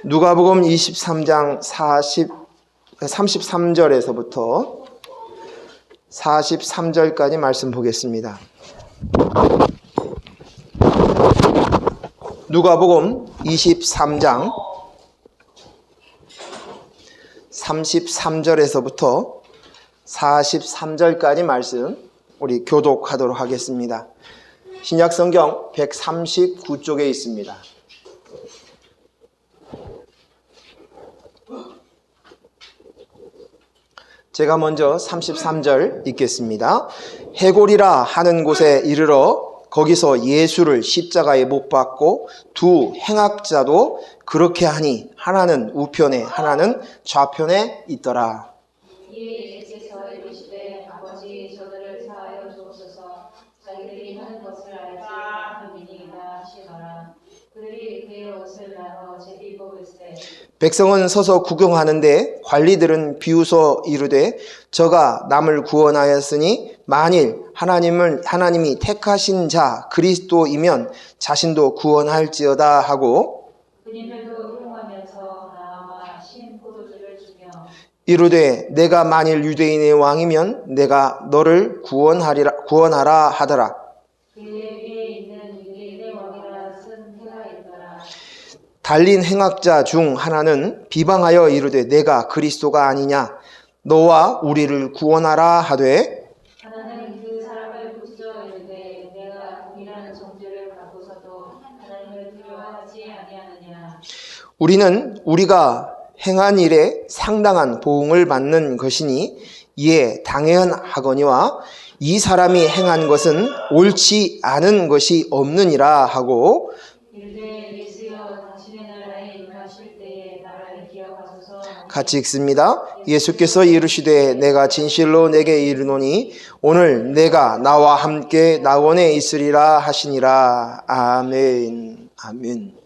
누가복음 23장 33절에서부터 43절까지 말씀 보겠습니다. 누가복음 23장 33절에서부터 43절까지 말씀 우리 교독하도록 하겠습니다. 신약성경 139쪽에 있습니다. 제가 먼저 33절 읽겠습니다. 해골이라 하는 곳에 이르러 거기서 예수를 십자가에 못 박고 두 행악자도 그렇게 하니 하나는 우편에 하나는 좌편에 있더라. 이에 예수께서 이르시되 아버지 저들을 사하여 주옵소서 자기들이 하는 것을 알지 못함이니이다 하시더라. 그들이 그의 옷을 나눠 제비 뽑을세. 백성은 서서 구경하는데 관리들은 비웃어 이르되 저가 남을 구원하였으니 만일 하나님이 택하신 자 그리스도이면 자신도 구원할지어다 하고 그님들도 흉하면서 나아가 신 포도주를 주며 이르되 내가 만일 유대인의 왕이면 내가 너를 구원하라 하더라. 그의 위에 있는 유대인의 왕이라 쓴 해가 있더라. 달린 행악자 중 하나는 비방하여 이르되 내가 그리스도가 아니냐 너와 우리를 구원하라 하되 하나는 그 사람을 부수어 이르되 내가 동일한 정죄를 받고서도 하나님을 두려워하지 아니하느냐. 우리는 우리가 행한 일에 상당한 보응을 받는 것이니 이에 당연하거니와 이 사람이 행한 것은 옳지 않은 것이 없느니라 하고 이르되 예수여 당신의 나라에 임하실 때에 나를 기억하소서. 같이 읽습니다. 예수께서 이르시되 내가 진실로 내게 이르노니 오늘 내가 나와 함께 낙원에 있으리라 하시니라. 아멘. 아멘.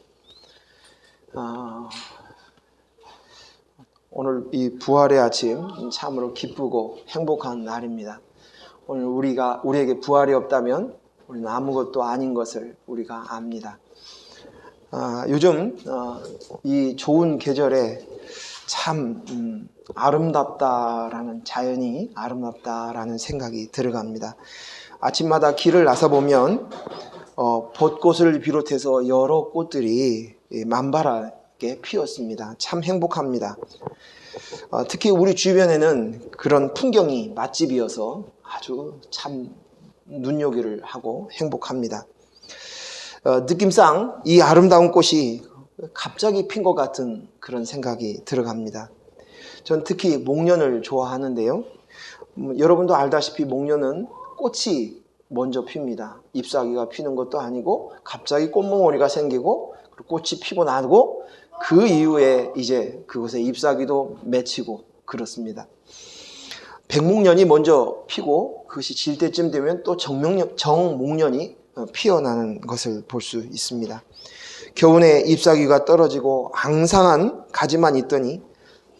오늘 이 부활의 아침 참으로 기쁘고 행복한 날입니다. 오늘 우리에게 부활이 없다면 우리는 아무것도 아닌 것을 우리가 압니다. 요즘 이 좋은 계절에 참 아름답다라는 자연이 아름답다라는 생각이 들어갑니다. 아침마다 길을 나서 보면 벚꽃을 비롯해서 여러 꽃들이 만발하게 피었습니다. 참 행복합니다. 특히 우리 주변에는 그런 풍경이 맛집이어서 아주 참 눈요기를 하고 행복합니다. 느낌상 이 아름다운 꽃이 갑자기 핀 것 같은 그런 생각이 들어갑니다. 전 특히 목련을 좋아하는데요. 여러분도 알다시피 목련은 꽃이 먼저 핍니다. 잎사귀가 피는 것도 아니고 갑자기 꽃몽오리가 생기고 꽃이 피고 나고 그 이후에 이제 그곳에 잎사귀도 맺히고 그렇습니다. 백목련이 먼저 피고 그것이 질 때쯤 되면 또 정목련이 피어나는 것을 볼 수 있습니다. 겨우내 잎사귀가 떨어지고 앙상한 가지만 있더니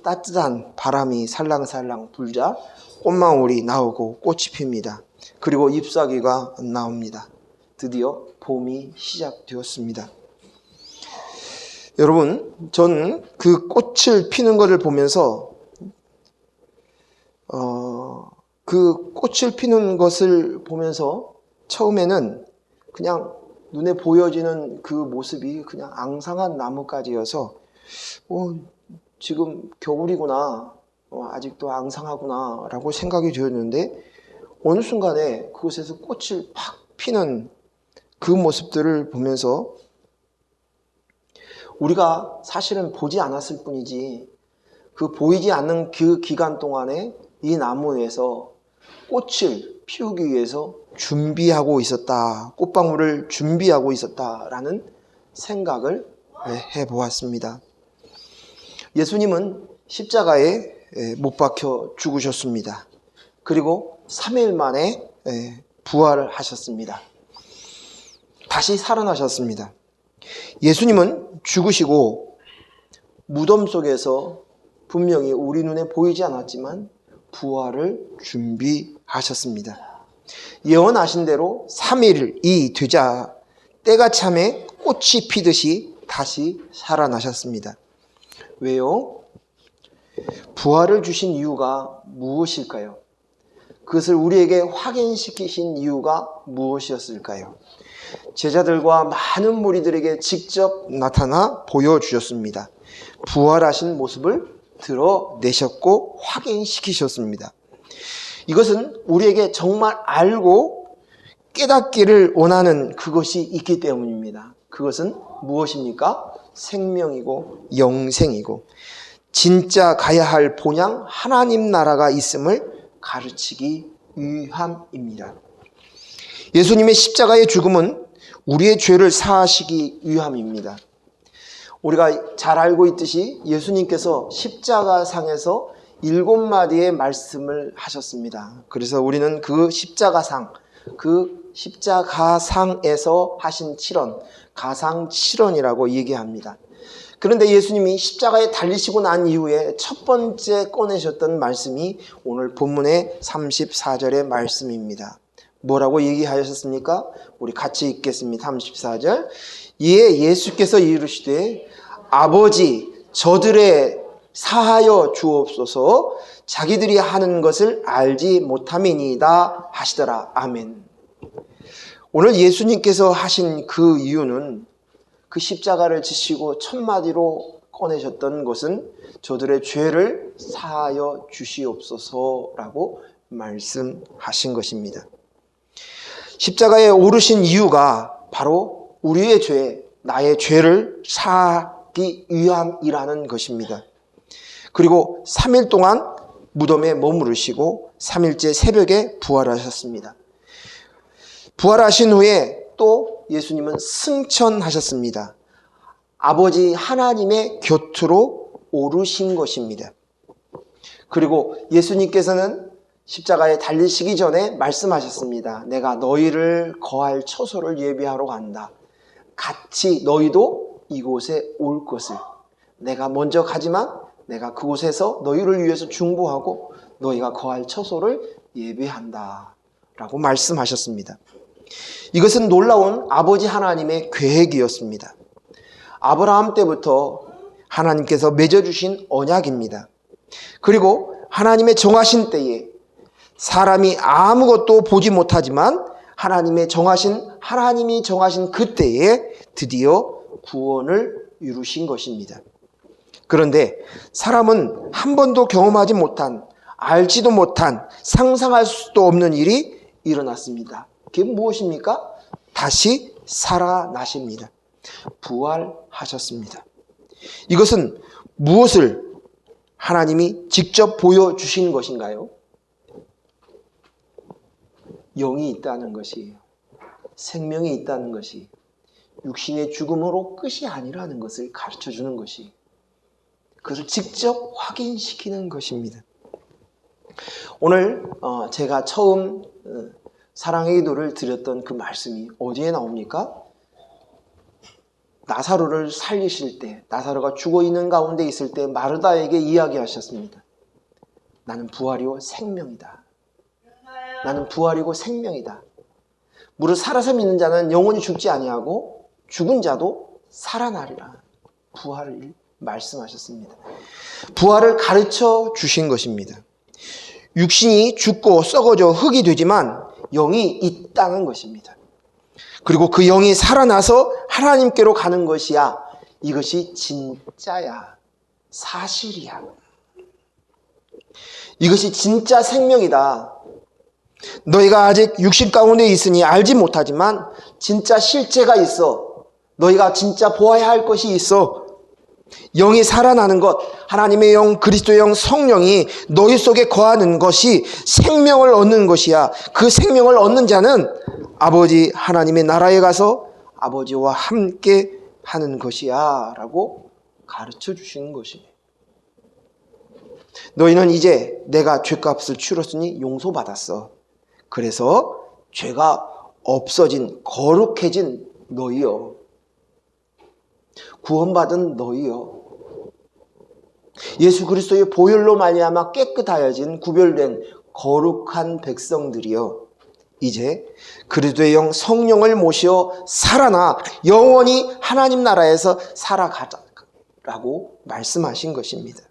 따뜻한 바람이 살랑살랑 불자 꽃망울이 나오고 꽃이 핍니다. 그리고 잎사귀가 나옵니다. 드디어 봄이 시작되었습니다. 여러분, 저는 그 꽃을 피는 것을 보면서 그 꽃을 피는 것을 보면서 처음에는 그냥 눈에 보여지는 그 모습이 그냥 앙상한 나뭇가지여서 지금 겨울이구나, 아직도 앙상하구나 라고 생각이 되었는데 어느 순간에 그곳에서 꽃을 팍 피는 그 모습들을 보면서 우리가 사실은 보지 않았을 뿐이지 그 보이지 않는 그 기간 동안에 이 나무에서 꽃을 피우기 위해서 준비하고 있었다, 꽃방울을 준비하고 있었다라는 생각을 해보았습니다. 예수님은 십자가에 못 박혀 죽으셨습니다. 그리고 3일 만에 부활을 하셨습니다. 다시 살아나셨습니다. 예수님은 죽으시고 무덤 속에서 분명히 우리 눈에 보이지 않았지만 부활을 준비하셨습니다. 예언하신 대로 3일이 되자 때가 참에 꽃이 피듯이 다시 살아나셨습니다. 왜요? 부활을 주신 이유가 무엇일까요? 그것을 우리에게 확인시키신 이유가 무엇이었을까요? 제자들과 많은 무리들에게 직접 나타나 보여주셨습니다. 부활하신 모습을 드러내셨고 확인시키셨습니다. 이것은 우리에게 정말 알고 깨닫기를 원하는 그것이 있기 때문입니다. 그것은 무엇입니까? 생명이고 영생이고 진짜 가야 할 본향 하나님 나라가 있음을 가르치기 위함입니다. 예수님의 십자가의 죽음은 우리의 죄를 사하시기 위함입니다. 우리가 잘 알고 있듯이 예수님께서 십자가상에서 7마디의 말씀을 하셨습니다. 그래서 우리는 그 십자가상에서 하신 7언, 가상 7언이라고 얘기합니다. 그런데 예수님이 십자가에 달리시고 난 이후에 첫 번째 꺼내셨던 말씀이 오늘 본문의 34절의 말씀입니다. 뭐라고 얘기하셨습니까? 우리 같이 읽겠습니다. 34절. 이에 예수께서 이르시되 아버지 저들의 사하여 주옵소서 자기들이 하는 것을 알지 못함이니이다 하시더라. 아멘. 오늘 예수님께서 하신 그 이유는 그 십자가를 지시고 첫 마디로 꺼내셨던 것은 저들의 죄를 사하여 주시옵소서라고 말씀하신 것입니다. 십자가에 오르신 이유가 바로 우리의 죄, 나의 죄를 사하기 위함이라는 것입니다. 그리고 3일 동안 무덤에 머무르시고 3일째 새벽에 부활하셨습니다. 부활하신 후에 또 예수님은 승천하셨습니다. 아버지 하나님의 곁으로 오르신 것입니다. 그리고 예수님께서는 십자가에 달리시기 전에 말씀하셨습니다. 내가 너희를 거할 처소를 예비하러 간다. 같이 너희도 이곳에 올 것을. 내가 먼저 가지만 내가 그곳에서 너희를 위해서 중보하고 너희가 거할 처소를 예비한다. 라고 말씀하셨습니다. 이것은 놀라운 아버지 하나님의 계획이었습니다. 아브라함 때부터 하나님께서 맺어주신 언약입니다. 그리고 하나님의 정하신 때에 사람이 아무것도 보지 못하지만 하나님이 정하신 그때에 드디어 구원을 이루신 것입니다. 그런데 사람은 한 번도 경험하지 못한, 알지도 못한, 상상할 수도 없는 일이 일어났습니다. 그게 무엇입니까? 다시 살아나십니다. 부활하셨습니다. 이것은 무엇을 하나님이 직접 보여주신 것인가요? 영이 있다는 것이에요. 생명이 있다는 것이 육신의 죽음으로 끝이 아니라는 것을 가르쳐주는 것이, 그것을 직접 확인시키는 것입니다. 오늘 제가 처음 사랑의 기도를 드렸던 그 말씀이 어디에 나옵니까? 나사로를 살리실 때, 나사로가 죽어있는 가운데 있을 때 마르다에게 이야기하셨습니다. 나는 부활이요 생명이다. 나는 부활이고 생명이다. 무릇 살아서 믿는 자는 영원히 죽지 아니하고 죽은 자도 살아나리라. 부활을 말씀하셨습니다. 부활을 가르쳐 주신 것입니다. 육신이 죽고 썩어져 흙이 되지만 영이 있다는 것입니다. 그리고 그 영이 살아나서 하나님께로 가는 것이야. 이것이 진짜야. 사실이야. 이것이 진짜 생명이다. 너희가 아직 육신 가운데 있으니 알지 못하지만 진짜 실제가 있어. 너희가 진짜 보아야 할 것이 있어. 영이 살아나는 것, 하나님의 영, 그리스도의 영, 성령이 너희 속에 거하는 것이 생명을 얻는 것이야. 그 생명을 얻는 자는 아버지 하나님의 나라에 가서 아버지와 함께 하는 것이야 라고 가르쳐 주시는 것입니다. 너희는 이제 내가 죄값을 치렀으니 용서받았어. 그래서 죄가 없어진, 거룩해진 너희여, 구원받은 너희여, 예수 그리스도의 보혈로 말미암아 깨끗하여진 구별된 거룩한 백성들이여, 이제 그리스도의 영 성령을 모시어 살아나 영원히 하나님 나라에서 살아가라고 말씀하신 것입니다.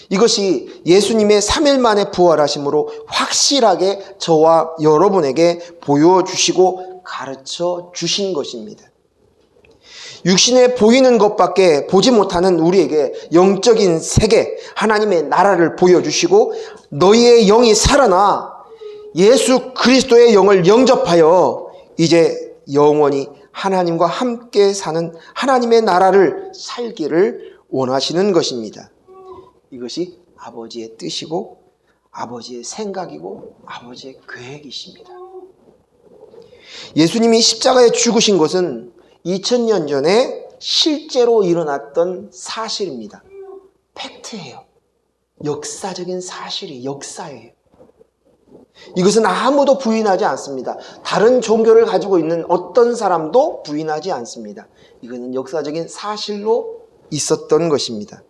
이것이 예수님의 3일 만에 부활하심으로 확실하게 저와 여러분에게 보여주시고 가르쳐 주신 것입니다. 육신에 보이는 것밖에 보지 못하는 우리에게 영적인 세계, 하나님의 나라를 보여주시고 너희의 영이 살아나 예수 그리스도의 영을 영접하여 이제 영원히 하나님과 함께 사는 하나님의 나라를 살기를 원하시는 것입니다. 이것이 아버지의 뜻이고 아버지의 생각이고 아버지의 계획이십니다. 예수님이 십자가에 죽으신 것은 2000년 전에 실제로 일어났던 사실입니다. 팩트예요. 역사적인 사실이 역사예요. 이것은 아무도 부인하지 않습니다. 다른 종교를 가지고 있는 어떤 사람도 부인하지 않습니다. 이것은 역사적인 사실로 있었던 것입니다.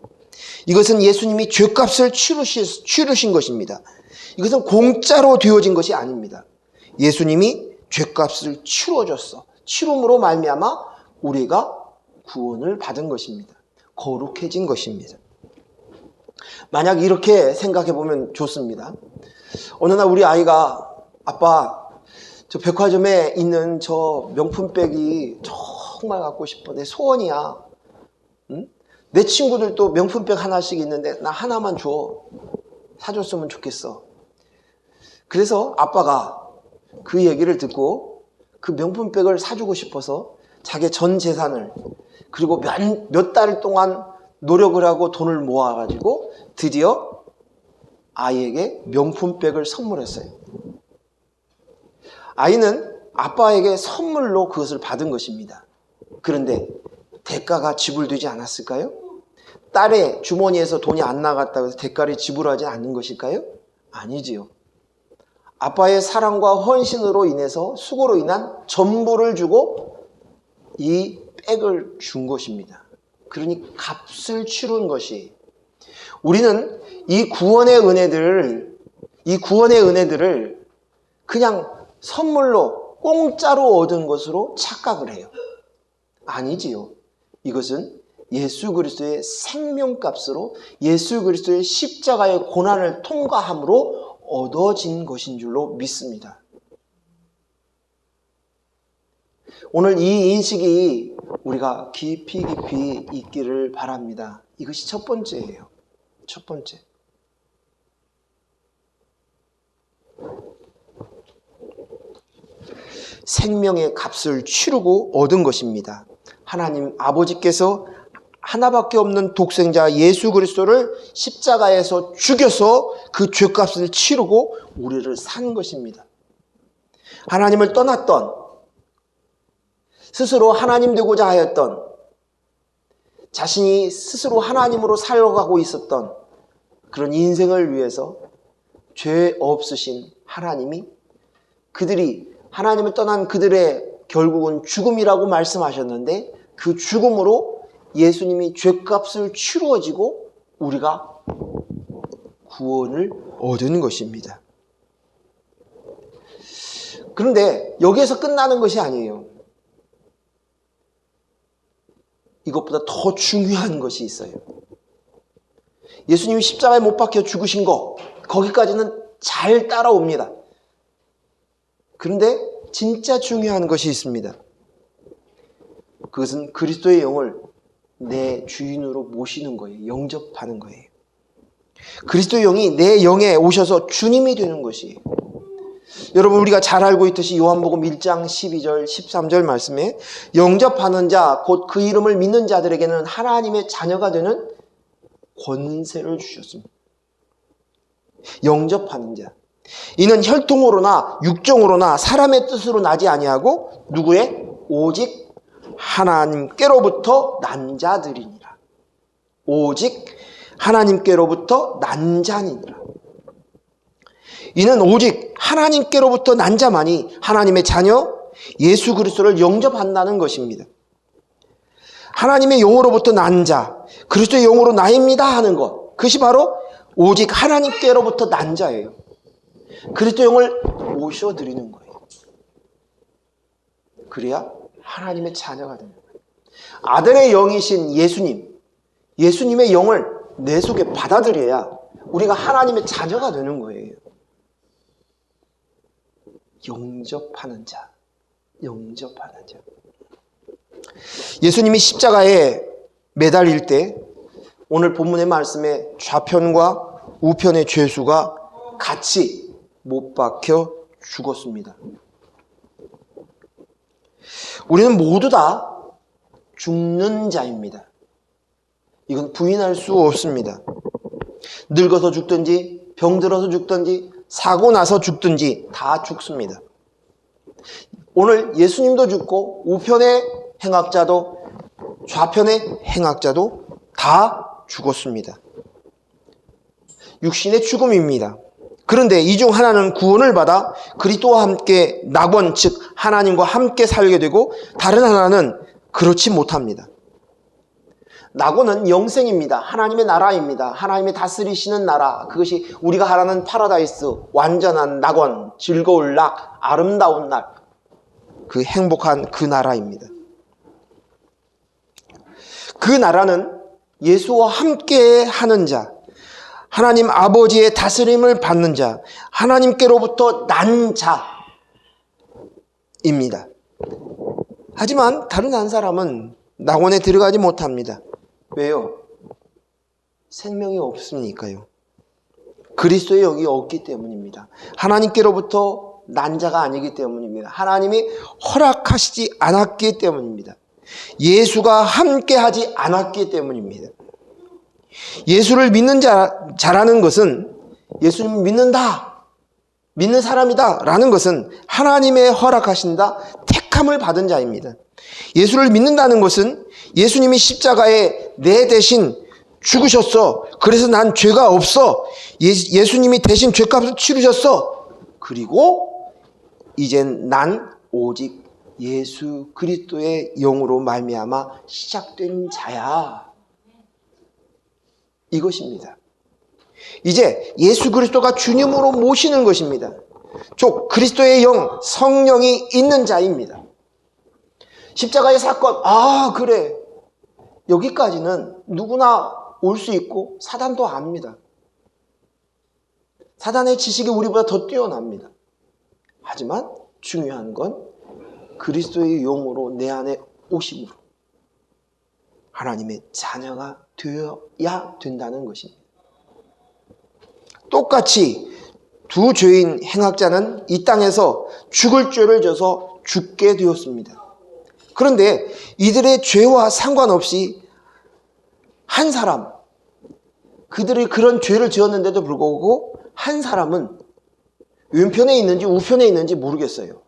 이것은 예수님이 죄값을 치르신 것입니다. 이것은 공짜로 되어진 것이 아닙니다. 예수님이 죄값을 치러줬어. 치름으로 말미암아 우리가 구원을 받은 것입니다. 거룩해진 것입니다. 만약 이렇게 생각해 보면 좋습니다. 어느 날 우리 아이가 아빠 저 백화점에 있는 저 명품백이 정말 갖고 싶어. 내 소원이야. 응? 내 친구들도 명품백 하나씩 있는데 나 하나만 줘. 사줬으면 좋겠어. 그래서 아빠가 그 얘기를 듣고 그 명품백을 사주고 싶어서 자기 전 재산을 그리고 몇 달 동안 노력을 하고 돈을 모아가지고 드디어 아이에게 명품백을 선물했어요. 아이는 아빠에게 선물로 그것을 받은 것입니다. 그런데 대가가 지불되지 않았을까요? 딸의 주머니에서 돈이 안 나갔다고 해서 대가를 지불하지 않는 것일까요? 아니지요. 아빠의 사랑과 헌신으로 인해서 수고로 인한 전부를 주고 이 백을 준 것입니다. 그러니 값을 치른 것이 우리는 이 구원의 은혜들을 그냥 선물로 공짜로 얻은 것으로 착각을 해요. 아니지요. 이것은 예수 그리스도의 생명값으로 예수 그리스도의 십자가의 고난을 통과함으로 얻어진 것인 줄로 믿습니다. 오늘 이 인식이 우리가 깊이 있기를 바랍니다. 이것이 첫 번째예요. 첫 번째. 생명의 값을 치르고 얻은 것입니다. 하나님 아버지께서 하나밖에 없는 독생자 예수 그리스도를 십자가에서 죽여서 그 죄값을 치르고 우리를 산 것입니다. 하나님을 떠났던, 스스로 하나님 되고자 하였던, 자신이 스스로 하나님으로 살아가고 있었던 그런 인생을 위해서 죄 없으신 하나님이 그들이 하나님을 떠난 그들의 결국은 죽음이라고 말씀하셨는데 그 죽음으로 예수님이 죄값을 치루어지고 우리가 구원을 얻은 것입니다. 그런데 여기에서 끝나는 것이 아니에요. 이것보다 더 중요한 것이 있어요. 예수님이 십자가에 못 박혀 죽으신 거 거기까지는 잘 따라옵니다. 그런데 진짜 중요한 것이 있습니다. 그것은 그리스도의 영을 내 주인으로 모시는 거예요. 영접하는 거예요. 그리스도의 영이 내 영에 오셔서 주님이 되는 것이에요. 여러분 우리가 잘 알고 있듯이 요한복음 1장 12절 13절 말씀에 영접하는 자 곧 그 이름을 믿는 자들에게는 하나님의 자녀가 되는 권세를 주셨습니다. 영접하는 자 이는 혈통으로나 육정으로나 사람의 뜻으로 나지 아니하고 누구의? 오직 하나님께로부터 난 자들이니라. 오직 하나님께로부터 난 자니라. 이는 오직 하나님께로부터 난 자만이 하나님의 자녀 예수 그리스도를 영접한다는 것입니다. 하나님의 영으로부터 난 자, 그리스도의 영으로 나입니다 하는 것, 그것이 바로 오직 하나님께로부터 난 자예요. 그리스도 영을 모셔드리는 거예요. 그래야 하나님의 자녀가 되는 거예요. 아들의 영이신 예수님의 영을 내 속에 받아들여야 우리가 하나님의 자녀가 되는 거예요. 영접하는 자. 예수님이 십자가에 매달릴 때 오늘 본문의 말씀에 좌편과 우편의 죄수가 같이 못 박혀 죽었습니다. 우리는 모두 다 죽는 자입니다. 이건 부인할 수 없습니다. 늙어서 죽든지 병들어서 죽든지 사고 나서 죽든지 다 죽습니다. 오늘 예수님도 죽고 우편의 행악자도 좌편의 행악자도 다 죽었습니다. 육신의 죽음입니다. 그런데 이 중 하나는 구원을 받아 그리스도와 함께 낙원 즉 하나님과 함께 살게 되고 다른 하나는 그렇지 못합니다. 낙원은 영생입니다. 하나님의 나라입니다. 하나님의 다스리시는 나라. 그것이 우리가 하라는 파라다이스, 완전한 낙원, 즐거울 낙, 아름다운 낙, 그 행복한 그 나라입니다. 그 나라는 예수와 함께 하는 자, 하나님 아버지의 다스림을 받는 자, 하나님께로부터 난 자입니다. 하지만 다른 한 사람은 낙원에 들어가지 못합니다. 왜요? 생명이 없으니까요. 그리스도의 영이 없기 때문입니다. 하나님께로부터 난 자가 아니기 때문입니다. 하나님이 허락하시지 않았기 때문입니다. 예수가 함께하지 않았기 때문입니다. 예수를 믿는 자라는 것은 예수님 믿는다, 믿는 사람이다 라는 것은 하나님의 허락하신다, 택함을 받은 자입니다. 예수를 믿는다는 것은 예수님이 십자가에 내 대신 죽으셨어. 그래서 난 죄가 없어. 예수님이 대신 죄값을 치르셨어. 그리고 이젠 난 오직 예수 그리스도의 영으로 말미암아 시작된 자야. 이것입니다. 이제 예수 그리스도가 주님으로 모시는 것입니다. 즉 그리스도의 영, 성령이 있는 자입니다. 십자가의 사건, 그래. 여기까지는 누구나 올 수 있고 사단도 압니다. 사단의 지식이 우리보다 더 뛰어납니다. 하지만 중요한 건 그리스도의 영으로 내 안에 오심으로 하나님의 자녀가 되어야 된다는 것입니다. 똑같이 두 죄인 행악자는 이 땅에서 죽을 죄를 져서 죽게 되었습니다. 그런데 이들의 죄와 상관없이 한 사람, 그들이 그런 죄를 지었는데도 불구하고 한 사람은 왼편에 있는지 우편에 있는지 모르겠어요.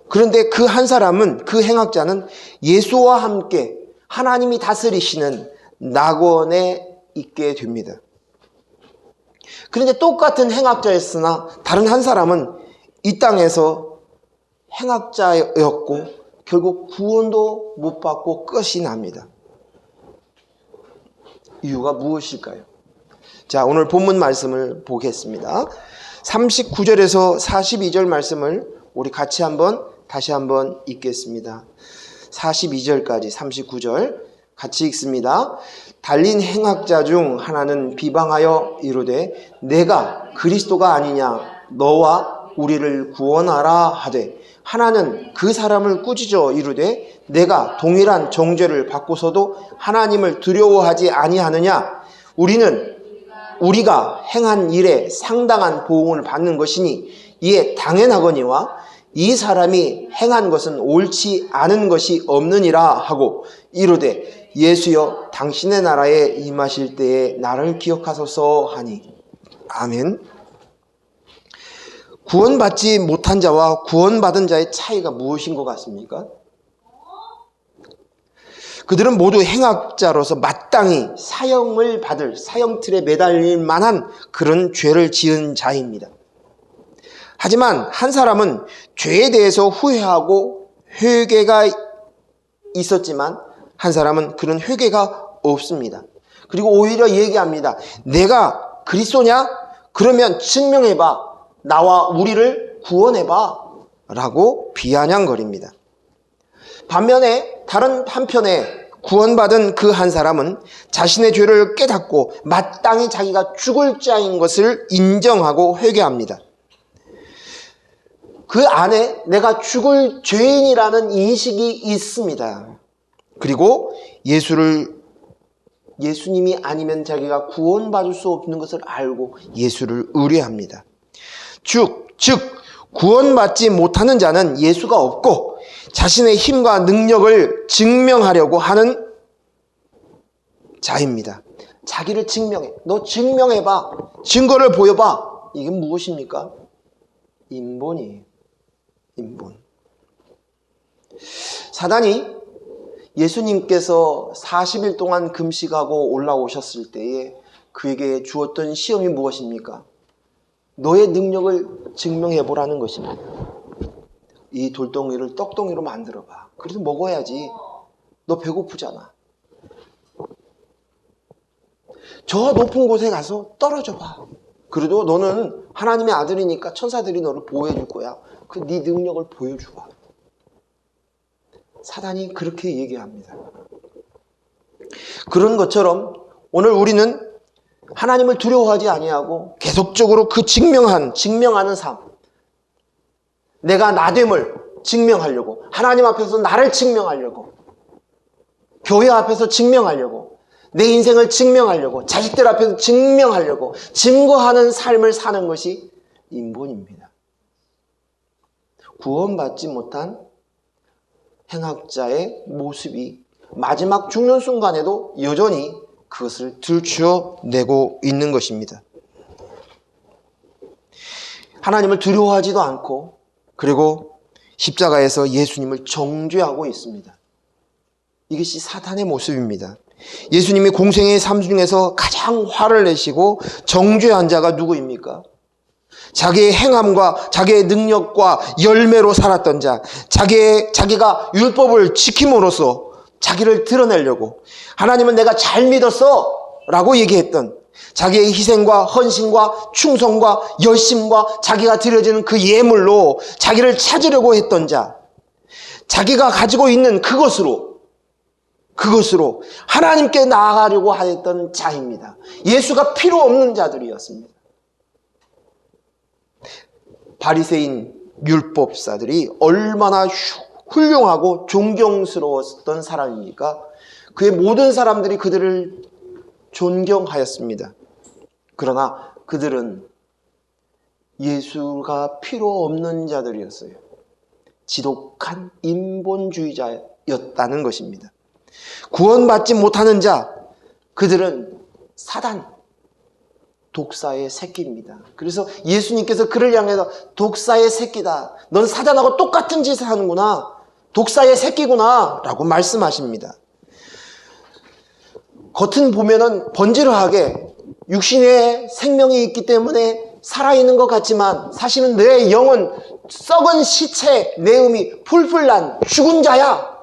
그런데 그 한 사람은, 그 행악자는 예수와 함께 하나님이 다스리시는 낙원에 있게 됩니다. 그런데 똑같은 행악자였으나 다른 한 사람은 이 땅에서 행악자였고 결국 구원도 못 받고 끝이 납니다. 이유가 무엇일까요? 자, 오늘 본문 말씀을 보겠습니다. 39절에서 42절 말씀을 우리 같이 다시 한번 읽겠습니다. 42절까지 39절 같이 읽습니다. 달린 행악자 중 하나는 비방하여 이르되 내가 그리스도가 아니냐 너와 우리를 구원하라 하되 하나는 그 사람을 꾸짖어 이르되 내가 동일한 정죄를 받고서도 하나님을 두려워하지 아니하느냐 우리가 행한 일에 상당한 보응을 받는 것이니 이에 당연하거니와 이 사람이 행한 것은 옳지 않은 것이 없느니라 하고 이르되 예수여 당신의 나라에 임하실 때에 나를 기억하소서 하니. 아멘. 구원받지 못한 자와 구원받은 자의 차이가 무엇인 것 같습니까? 그들은 모두 행악자로서 마땅히 사형을 받을, 사형틀에 매달릴 만한 그런 죄를 지은 자입니다. 하지만 한 사람은 죄에 대해서 후회하고 회개가 있었지만 한 사람은 그런 회개가 없습니다. 그리고 오히려 얘기합니다. 내가 그리스도냐? 그러면 증명해봐. 나와 우리를 구원해봐 라고 비아냥거립니다. 반면에 다른 한편에 구원받은 그 한 사람은 자신의 죄를 깨닫고 마땅히 자기가 죽을 자인 것을 인정하고 회개합니다. 그 안에 내가 죽을 죄인이라는 인식이 있습니다. 그리고 예수님이 아니면 자기가 구원받을 수 없는 것을 알고 예수를 의뢰합니다. 즉 구원받지 못하는 자는 예수가 없고 자신의 힘과 능력을 증명하려고 하는 자입니다. 자기를 증명해. 너 증명해봐. 증거를 보여봐. 이게 무엇입니까? 인본이에요. 인본. 사단이 예수님께서 40일 동안 금식하고 올라오셨을 때에 그에게 주었던 시험이 무엇입니까? 너의 능력을 증명해보라는 것입니다. 이 돌덩이를 떡덩이로 만들어봐. 그래도 먹어야지. 너 배고프잖아. 저 높은 곳에 가서 떨어져봐. 그래도 너는 하나님의 아들이니까 천사들이 너를 보호해줄 거야. 그 네 능력을 보여줘봐. 사단이 그렇게 얘기합니다. 그런 것처럼 오늘 우리는 하나님을 두려워하지 아니하고 계속적으로 그 증명하는 삶, 내가 나됨을 증명하려고, 하나님 앞에서 나를 증명하려고, 교회 앞에서 증명하려고, 내 인생을 증명하려고, 자식들 앞에서 증명하려고 증거하는 삶을 사는 것이 인본입니다. 구원받지 못한 행악자의 모습이 마지막 죽는 순간에도 여전히 그것을 들추어내고 있는 것입니다. 하나님을 두려워하지도 않고 그리고 십자가에서 예수님을 정죄하고 있습니다. 이것이 사탄의 모습입니다. 예수님이 공생의 삶 중에서 가장 화를 내시고 정죄한 자가 누구입니까? 자기의 행함과 자기의 능력과 열매로 살았던 자, 자기가 율법을 지킴으로써 자기를 드러내려고 하나님은 내가 잘 믿었어 라고 얘기했던 자기의 희생과 헌신과 충성과 열심과 자기가 드려지는 그 예물로 자기를 찾으려고 했던 자, 자기가 가지고 있는 그것으로 하나님께 나아가려고 하였던 자입니다. 예수가 필요 없는 자들이었습니다. 바리새인 율법사들이 얼마나 훌륭하고 존경스러웠던 사람입니까? 그의 모든 사람들이 그들을 존경하였습니다. 그러나 그들은 예수가 필요 없는 자들이었어요. 지독한 인본주의자였다는 것입니다. 구원받지 못하는 자, 그들은 사단, 독사의 새끼입니다. 그래서 예수님께서 그를 향해서 독사의 새끼다. 넌 사단하고 똑같은 짓을 하는구나. 독사의 새끼구나. 라고 말씀하십니다. 겉은 보면은 번지르하게 육신에 생명이 있기 때문에 살아있는 것 같지만 사실은 내 영은 썩은 시체 내음이 풀풀 난 죽은 자야.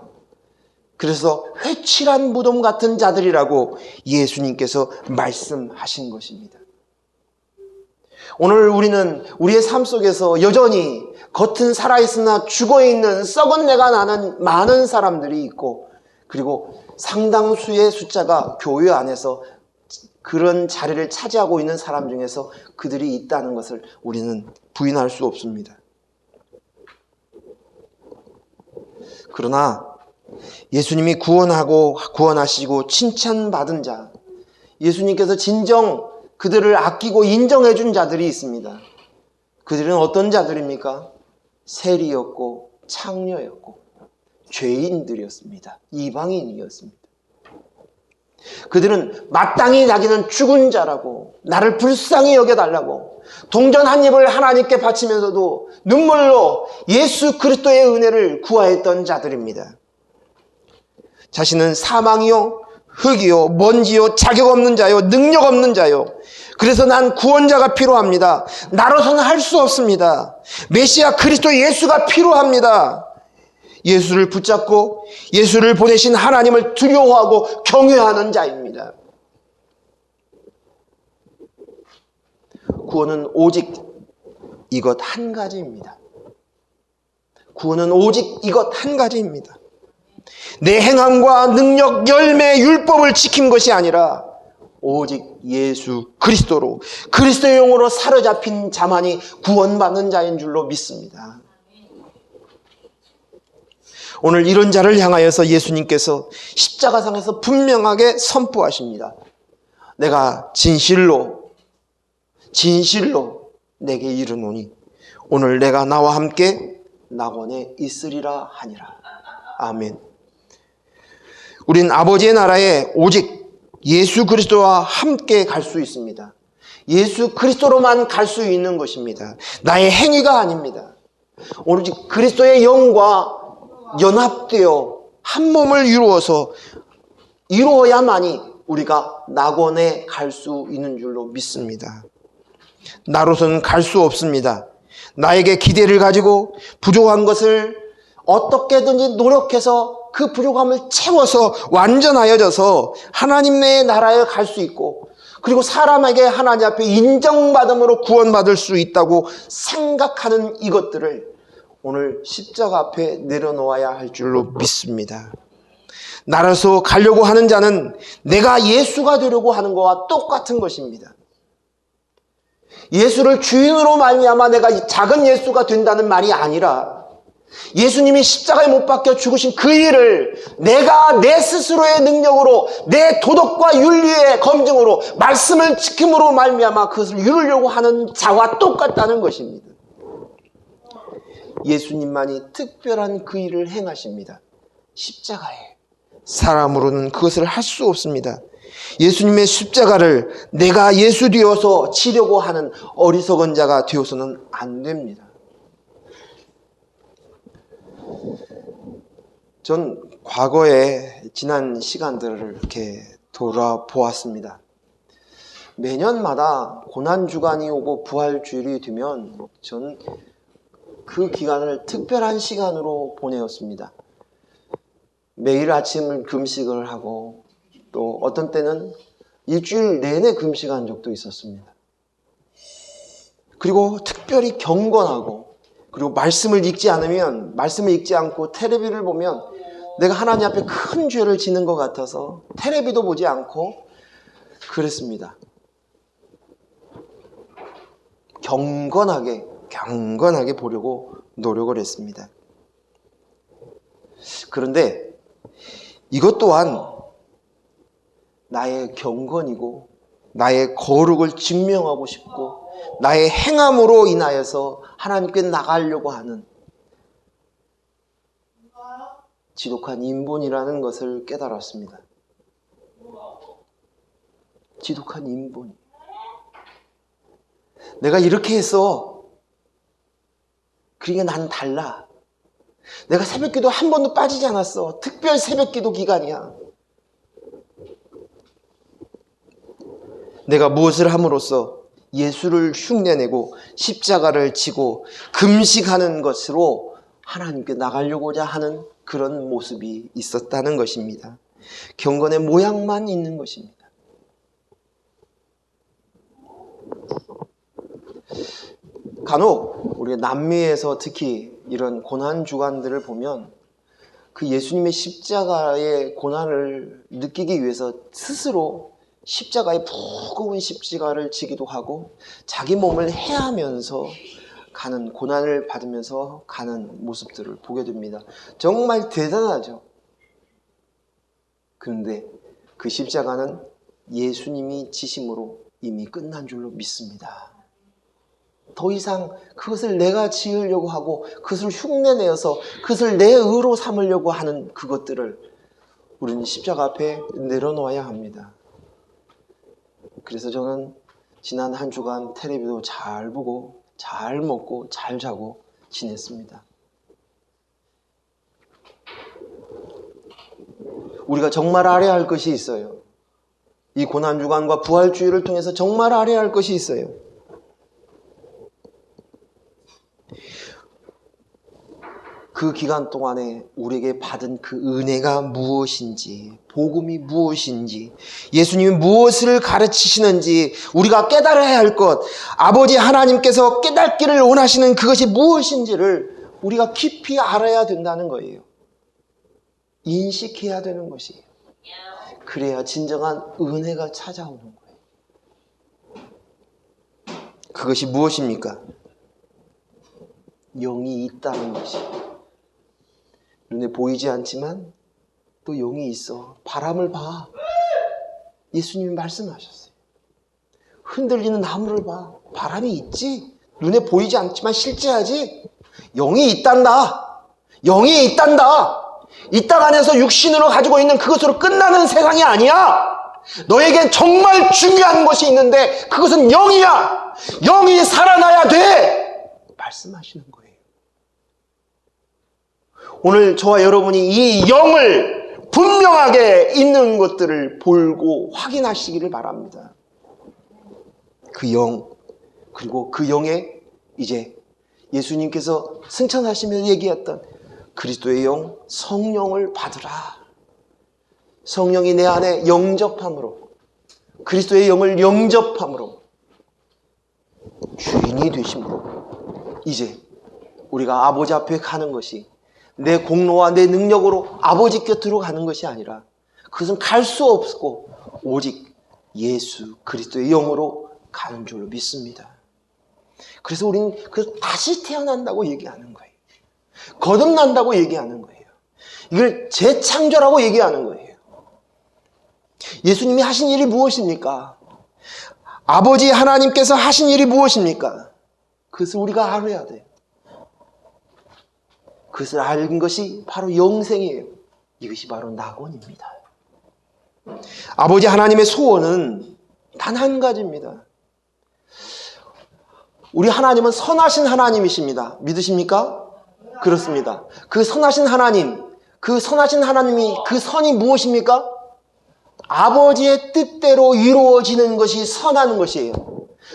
그래서 회칠한 무덤 같은 자들이라고 예수님께서 말씀하신 것입니다. 오늘 우리는 우리의 삶 속에서 여전히 겉은 살아있으나 죽어있는 썩은 내가 나는 많은 사람들이 있고, 그리고 상당수의 숫자가 교회 안에서 그런 자리를 차지하고 있는 사람 중에서 그들이 있다는 것을 우리는 부인할 수 없습니다. 그러나 예수님이 구원하시고 칭찬받은 자, 예수님께서 진정 그들을 아끼고 인정해 준 자들이 있습니다. 그들은 어떤 자들입니까? 세리였고 창녀였고 죄인들이었습니다. 이방인이었습니다. 그들은 마땅히 자기는 죽은 자라고, 나를 불쌍히 여겨달라고 동전 한 입을 하나님께 바치면서도 눈물로 예수 그리스도의 은혜를 구하였던 자들입니다. 자신은 사망이요, 흙이요, 먼지요, 자격 없는 자요, 능력 없는 자요. 그래서 난 구원자가 필요합니다. 나로서는 할 수 없습니다. 메시아 그리스도 예수가 필요합니다. 예수를 붙잡고 예수를 보내신 하나님을 두려워하고 경외하는 자입니다. 구원은 오직 이것 한 가지입니다. 구원은 오직 이것 한 가지입니다. 내 행함과 능력, 열매, 율법을 지킨 것이 아니라 오직 예수 그리스도로, 그리스도의 영으로 사로잡힌 자만이 구원받는 자인 줄로 믿습니다. 오늘 이런 자를 향하여서 예수님께서 십자가상에서 분명하게 선포하십니다. 내가 진실로 내게 이르노니 오늘 내가 나와 함께 낙원에 있으리라 하니라. 아멘. 우린 아버지의 나라에 오직 예수 그리스도와 함께 갈 수 있습니다. 예수 그리스도로만 갈 수 있는 것입니다. 나의 행위가 아닙니다. 오직 그리스도의 영과 연합되어 한 몸을 이루어야만이 우리가 낙원에 갈 수 있는 줄로 믿습니다. 나로서는 갈 수 없습니다. 나에게 기대를 가지고 부족한 것을 어떻게든지 노력해서 그 부족함을 채워서 완전하여져서 하나님 의 나라에 갈 수 있고, 그리고 사람에게 하나님 앞에 인정받음으로 구원받을 수 있다고 생각하는 이것들을 오늘 십자가 앞에 내려놓아야 할 줄로 믿습니다. 나라서 가려고 하는 자는 내가 예수가 되려고 하는 것과 똑같은 것입니다. 예수를 주인으로 말미암아 내가 작은 예수가 된다는 말이 아니라, 예수님이 십자가에 못 박혀 죽으신 그 일을 내가 내 스스로의 능력으로, 내 도덕과 윤리의 검증으로, 말씀을 지킴으로 말미암아 그것을 이루려고 하는 자와 똑같다는 것입니다. 예수님만이 특별한 그 일을 행하십니다. 십자가에. 사람으로는 그것을 할 수 없습니다. 예수님의 십자가를 내가 예수 되어서 치려고 하는 어리석은 자가 되어서는 안 됩니다. 전 과거에 지난 시간들을 이렇게 돌아보았습니다. 매년마다 고난주간이 오고 부활주일이 되면 전 그 기간을 특별한 시간으로 보내었습니다. 매일 아침을 금식을 하고, 또 어떤 때는 일주일 내내 금식한 적도 있었습니다. 그리고 특별히 경건하고, 그리고 말씀을 읽지 않고 텔레비를 보면 내가 하나님 앞에 큰 죄를 지는 것 같아서 텔레비도 보지 않고 그랬습니다. 경건하게 보려고 노력을 했습니다. 그런데 이것 또한 나의 경건이고 나의 거룩을 증명하고 싶고 나의 행함으로 인하여서 하나님께 나가려고 하는 지독한 인본이라는 것을 깨달았습니다. 지독한 인본. 내가 이렇게 했어. 그러니까 난 달라. 내가 새벽기도 한 번도 빠지지 않았어. 특별 새벽기도 기간이야. 내가 무엇을 함으로써 예수를 흉내내고 십자가를 지고 금식하는 것으로 하나님께 나가려고자 하는 그런 모습이 있었다는 것입니다. 경건의 모양만 있는 것입니다. 간혹 우리가 남미에서 특히 이런 고난 주간들을 보면 그 예수님의 십자가의 고난을 느끼기 위해서 스스로 십자가의 무거운 십자가를 지기도 하고 자기 몸을 해하면서 가는, 고난을 받으면서 가는 모습들을 보게 됩니다. 정말 대단하죠. 그런데 그 십자가는 예수님이 지심으로 이미 끝난 줄로 믿습니다. 더 이상 그것을 내가 지으려고 하고 그것을 흉내내어서 그것을 내 의로 삼으려고 하는 그것들을 우리는 십자가 앞에 내려놓아야 합니다. 그래서 저는 지난 한 주간 텔레비도 잘 보고 잘 먹고 잘 자고 지냈습니다. 우리가 정말 알아야 할 것이 있어요. 이 고난주간과 부활주의를 통해서 정말 알아야 할 것이 있어요. 그 기간 동안에 우리에게 받은 그 은혜가 무엇인지, 복음이 무엇인지, 예수님이 무엇을 가르치시는지 우리가 깨달아야 할 것, 아버지 하나님께서 깨닫기를 원하시는 그것이 무엇인지를 우리가 깊이 알아야 된다는 거예요. 인식해야 되는 것이에요. 그래야 진정한 은혜가 찾아오는 거예요. 그것이 무엇입니까? 영이 있다는 것이에요. 눈에 보이지 않지만 또 영이 있어. 바람을 봐. 예수님이 말씀하셨어요. 흔들리는 나무를 봐. 바람이 있지. 눈에 보이지 않지만 실제하지. 영이 있단다. 영이 있단다. 이 땅 안에서 육신으로 가지고 있는 그것으로 끝나는 세상이 아니야. 너에겐 정말 중요한 것이 있는데 그것은 영이야. 영이 살아나야 돼. 말씀하시는 거예요. 오늘 저와 여러분이 이 영을 분명하게 있는 것들을 보고 확인하시기를 바랍니다. 그 영, 그리고 그 영에 이제 예수님께서 승천하시면서 얘기했던 그리스도의 영, 성령을 받으라. 성령이 내 안에 영접함으로, 그리스도의 영을 영접함으로, 주인이 되심으로 이제 우리가 아버지 앞에 가는 것이 내 공로와 내 능력으로 아버지 곁으로 가는 것이 아니라 그것은 갈 수 없고 오직 예수 그리스도의 영으로 가는 줄로 믿습니다. 그래서 우리는 다시 태어난다고 얘기하는 거예요. 거듭난다고 얘기하는 거예요. 이걸 재창조라고 얘기하는 거예요. 예수님이 하신 일이 무엇입니까? 아버지 하나님께서 하신 일이 무엇입니까? 그것을 우리가 알아야 돼요. 그것을 알는 것이 바로 영생이에요. 이것이 바로 낙원입니다. 아버지 하나님의 소원은 단 한 가지입니다. 우리 하나님은 선하신 하나님이십니다. 믿으십니까? 그렇습니다. 그 선하신 하나님, 그 선하신 하나님이 그 선이 무엇입니까? 아버지의 뜻대로 이루어지는 것이 선한 것이에요.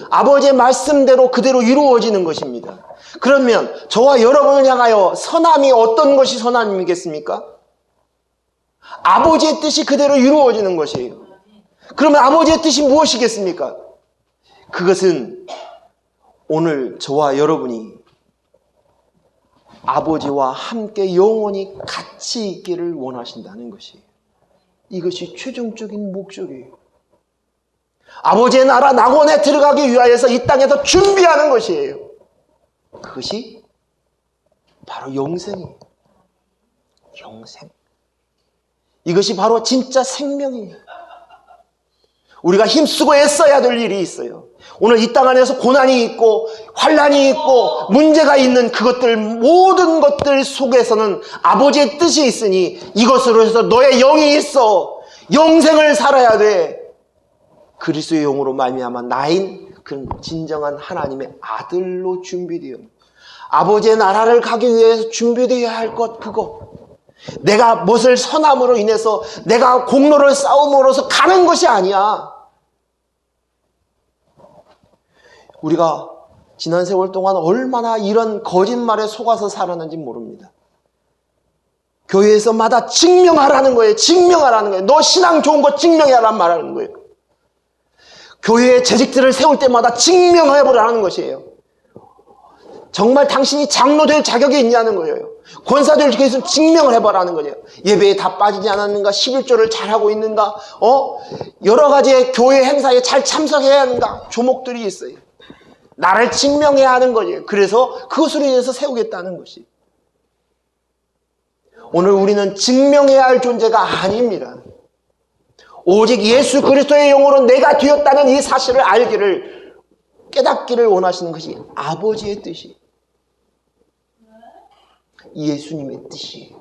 아버지의 말씀대로 그대로 이루어지는 것입니다. 그러면 저와 여러분을 향하여 선함이 어떤 것이 선함이겠습니까? 아버지의 뜻이 그대로 이루어지는 것이에요. 그러면 아버지의 뜻이 무엇이겠습니까? 그것은 오늘 저와 여러분이 아버지와 함께 영원히 같이 있기를 원하신다는 것이에요. 이것이 최종적인 목적이에요. 아버지의 나라 낙원에 들어가기 위하여서 이 땅에서 준비하는 것이에요. 그것이 바로 영생이에요. 영생. 이것이 바로 진짜 생명이에요. 우리가 힘쓰고 애써야 될 일이 있어요. 오늘 이 땅 안에서 고난이 있고 환난이 있고 문제가 있는 그것들 모든 것들 속에서는 아버지의 뜻이 있으니 이것으로 해서 너의 영이 있어. 영생을 살아야 돼. 그리스도의 영으로 말미암아 나인 그 진정한 하나님의 아들로 준비되어 아버지의 나라를 가기 위해서 준비되어야 할 것 그거. 내가 무엇을 선함으로 인해서 내가 공로를 쌓음으로써 가는 것이 아니야. 우리가 지난 세월 동안 얼마나 이런 거짓말에 속아서 살았는지 모릅니다. 교회에서마다 증명하라는 거예요. 증명하라는 거예요. 너 신앙 좋은 거 증명해라는 말하는 거예요. 교회의 재직들을 세울 때마다 증명해보라는 것이에요. 정말 당신이 장로 될 자격이 있냐는 거예요. 권사 될 자격이 있으면 증명을 해보라는 거예요. 예배에 다 빠지지 않았는가? 11조를 잘하고 있는가? 여러 가지의 교회 행사에 잘 참석해야 하는가? 조목들이 있어요. 나를 증명해야 하는 거예요. 그래서 그것으로 인해서 세우겠다는 것이. 오늘 우리는 증명해야 할 존재가 아닙니다. 오직 예수 그리스도의 영으로 내가 되었다는 이 사실을 알기를 깨닫기를 원하시는 것이 아버지의 뜻이 예수님의 뜻이.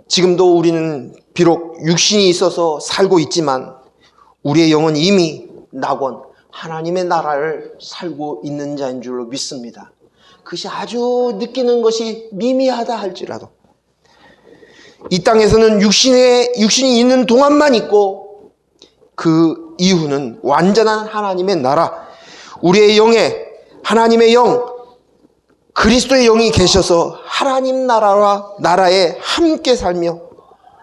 지금도 우리는 비록 육신이 있어서 살고 있지만 우리의 영은 이미 낙원 하나님의 나라를 살고 있는 자인 줄로 믿습니다. 그것이 아주 느끼는 것이 미미하다 할지라도 이 땅에서는 육신이 있는 동안만 있고 그 이후는 완전한 하나님의 나라, 우리의 영에 하나님의 영, 그리스도의 영이 계셔서 하나님 나라와 나라에 함께 살며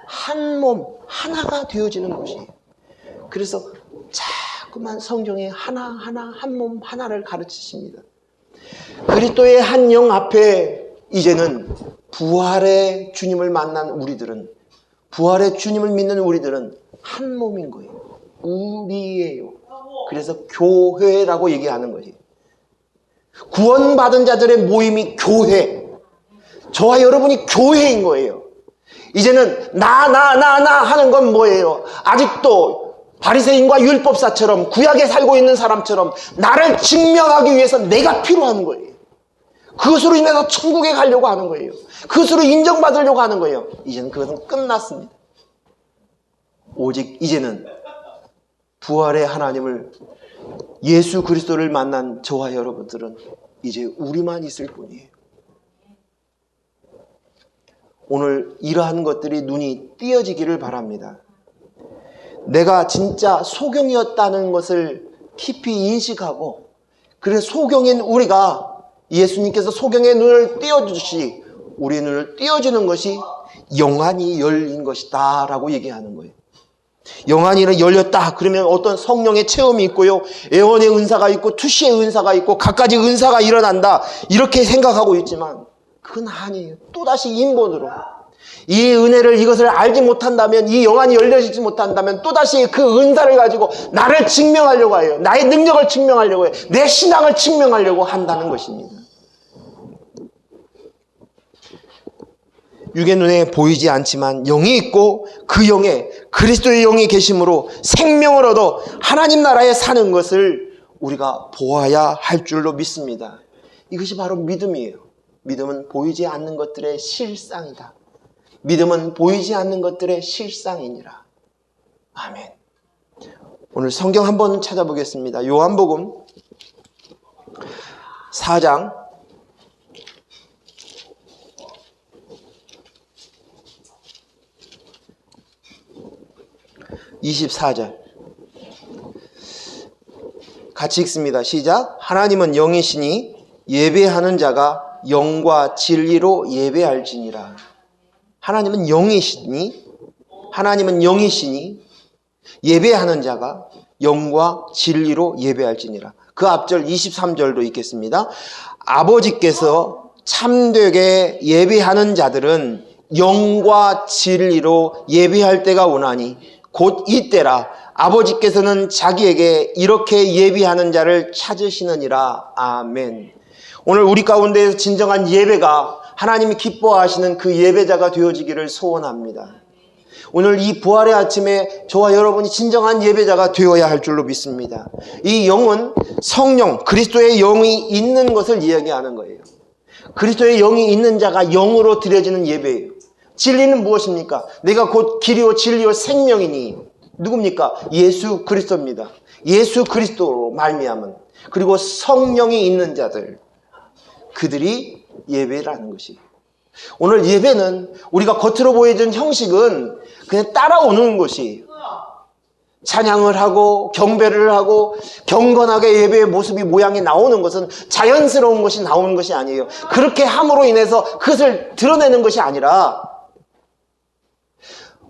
한 몸 하나가 되어지는 것이에요. 그래서 자꾸만 성경에 하나하나 한 몸 하나를 가르치십니다. 그리스도의 한 영 앞에 이제는 부활의 주님을 만난 우리들은, 부활의 주님을 믿는 우리들은 한 몸인 거예요. 우리예요. 그래서 교회라고 얘기하는 거예요. 구원받은 자들의 모임이 교회. 저와 여러분이 교회인 거예요. 이제는 나 하는 건 뭐예요? 아직도 바리새인과 율법사처럼 구약에 살고 있는 사람처럼 나를 증명하기 위해서 내가 필요한 거예요. 그것으로 인해서 천국에 가려고 하는 거예요. 그것으로 인정받으려고 하는 거예요. 이제는 그것은 끝났습니다. 오직 이제는 부활의 하나님을, 예수 그리스도를 만난 저와 여러분들은 이제 우리만 있을 뿐이에요. 오늘 이러한 것들이 눈이 띄어지기를 바랍니다. 내가 진짜 소경이었다는 것을 깊이 인식하고, 그래서 소경인 우리가 예수님께서 소경의 눈을 띄어주시, 우리의 눈을 띄어주는 것이 영안이 열린 것이다 라고 얘기하는 거예요. 영안이 열렸다 그러면 어떤 성령의 체험이 있고요, 예언의 은사가 있고 투시의 은사가 있고 갖가지 은사가 일어난다 이렇게 생각하고 있지만 그건 아니에요. 또다시 인본으로 이 은혜를, 이것을 알지 못한다면, 이 영안이 열려지지 못한다면 또다시 그 은사를 가지고 나를 증명하려고 해요. 나의 능력을 증명하려고 해요. 내 신앙을 증명하려고 한다는 것입니다. 육의 눈에 보이지 않지만 영이 있고 그 영에 그리스도의 영이 계심으로 생명을 얻어 하나님 나라에 사는 것을 우리가 보아야 할 줄로 믿습니다. 이것이 바로 믿음이에요. 믿음은 보이지 않는 것들의 실상이다. 믿음은 보이지 않는 것들의 실상이니라. 아멘. 오늘 성경 한번 찾아보겠습니다. 요한복음 4장 24절 같이 읽습니다. 시작. 하나님은 영이시니 예배하는 자가 영과 진리로 예배할지니라. 하나님은 영이시니 예배하는 자가 영과 진리로 예배할지니라. 그 앞절 23절도 읽겠습니다. 아버지께서 참되게 예배하는 자들은 영과 진리로 예배할 때가 오나니 곧 이때라. 아버지께서는 자기에게 이렇게 예비하는 자를 찾으시느니라. 아멘. 오늘 우리 가운데에서 진정한 예배가 하나님이 기뻐하시는 그 예배자가 되어지기를 소원합니다. 오늘 이 부활의 아침에 저와 여러분이 진정한 예배자가 되어야 할 줄로 믿습니다. 이 영은 성령, 그리스도의 영이 있는 것을 이야기하는 거예요. 그리스도의 영이 있는 자가 영으로 드려지는 예배예요. 진리는 무엇입니까? 내가 곧 길이요 진리요 생명이니 누굽니까? 예수 그리스도입니다. 예수 그리스도로 말미암은, 그리고 성령이 있는 자들, 그들이 예배라는 것이. 오늘 예배는 우리가 겉으로 보여준 형식은 그냥 따라오는 것이에요. 찬양을 하고 경배를 하고 경건하게 예배의 모습이 모양이 나오는 것은 자연스러운 것이 나오는 것이 아니에요. 그렇게 함으로 인해서 그것을 드러내는 것이 아니라,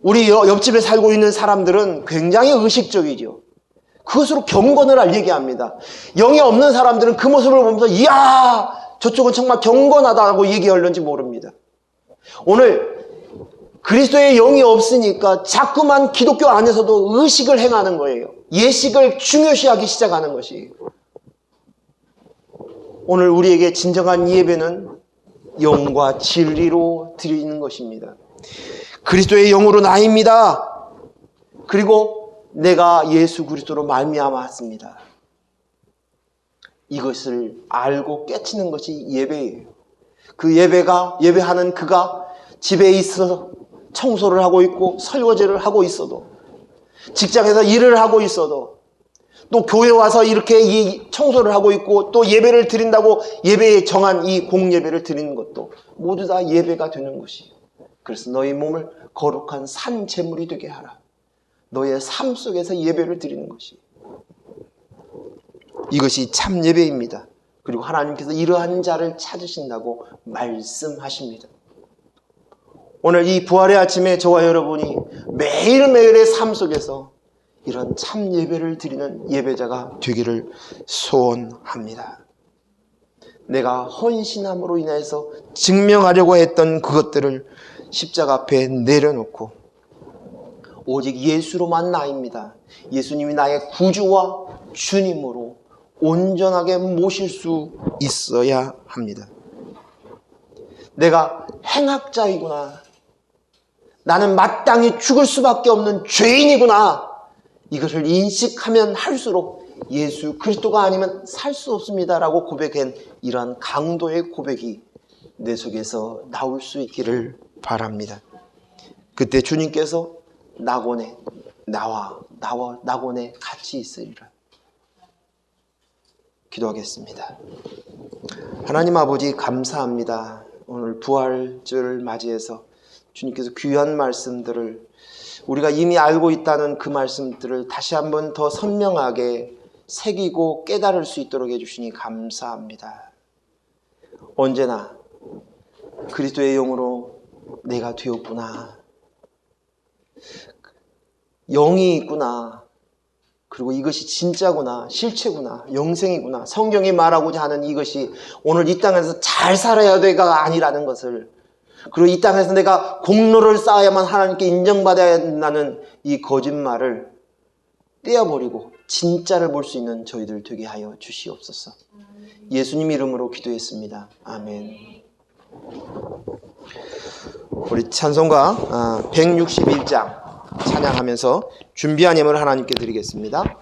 우리 옆집에 살고 있는 사람들은 굉장히 의식적이죠. 그것으로 경건을 얘기합니다. 영이 없는 사람들은 그 모습을 보면서 이야 저쪽은 정말 경건하다고 얘기하려는지 모릅니다. 오늘 그리스도의 영이 없으니까 자꾸만 기독교 안에서도 의식을 행하는 거예요. 예식을 중요시하기 시작하는 것이에요. 오늘 우리에게 진정한 예배는 영과 진리로 드리는 것입니다. 그리스도의 영으로 나입니다. 그리고 내가 예수 그리스도로 말미암았습니다. 이것을 알고 깨치는 것이 예배예요. 그 예배하는 그가 집에 있어서 청소를 하고 있고 설거지를 하고 있어도, 직장에서 일을 하고 있어도, 또 교회 와서 이렇게 이 청소를 하고 있고 또 예배를 드린다고 예배에 정한 이 공예배를 드리는 것도 모두 다 예배가 되는 것이에요. 그래서 너희 몸을 거룩한 산 제물이 되게 하라. 너의 삶 속에서 예배를 드리는 것이, 이것이 참 예배입니다. 그리고 하나님께서 이러한 자를 찾으신다고 말씀하십니다. 오늘 이 부활의 아침에 저와 여러분이 매일매일의 삶 속에서 이런 참 예배를 드리는 예배자가 되기를 소원합니다. 내가 헌신함으로 인해서 증명하려고 했던 그것들을 십자가 앞에 내려놓고 오직 예수로만 나입니다. 예수님이 나의 구주와 주님으로 온전하게 모실 수 있어야 합니다. 내가 행악자이구나. 나는 마땅히 죽을 수밖에 없는 죄인이구나. 이것을 인식하면 할수록 예수 그리스도가 아니면 살 수 없습니다라고 고백한 이러한 강도의 고백이 내 속에서 나올 수 있기를 바랍니다. 그때 주님께서 낙원에 나와 낙원에 같이 있으리라. 기도하겠습니다. 하나님 아버지 감사합니다. 오늘 부활절을 맞이해서 주님께서 귀한 말씀들을 우리가 이미 알고 있다는 그 말씀들을 다시 한번 더 선명하게 새기고 깨달을 수 있도록 해주시니 감사합니다. 언제나 그리스도의 영으로 내가 되었구나. 영이 있구나. 그리고 이것이 진짜구나. 실체구나. 영생이구나. 성경이 말하고자 하는 이것이 오늘 이 땅에서 잘 살아야 돼가 아니라는 것을, 그리고 이 땅에서 내가 공로를 쌓아야만 하나님께 인정받아야 한다는 이 거짓말을 떼어버리고 진짜를 볼 수 있는 저희들 되게 하여 주시옵소서. 예수님 이름으로 기도했습니다. 아멘. 우리 찬송가 161장 찬양하면서 준비한 예물을 하나님께 드리겠습니다.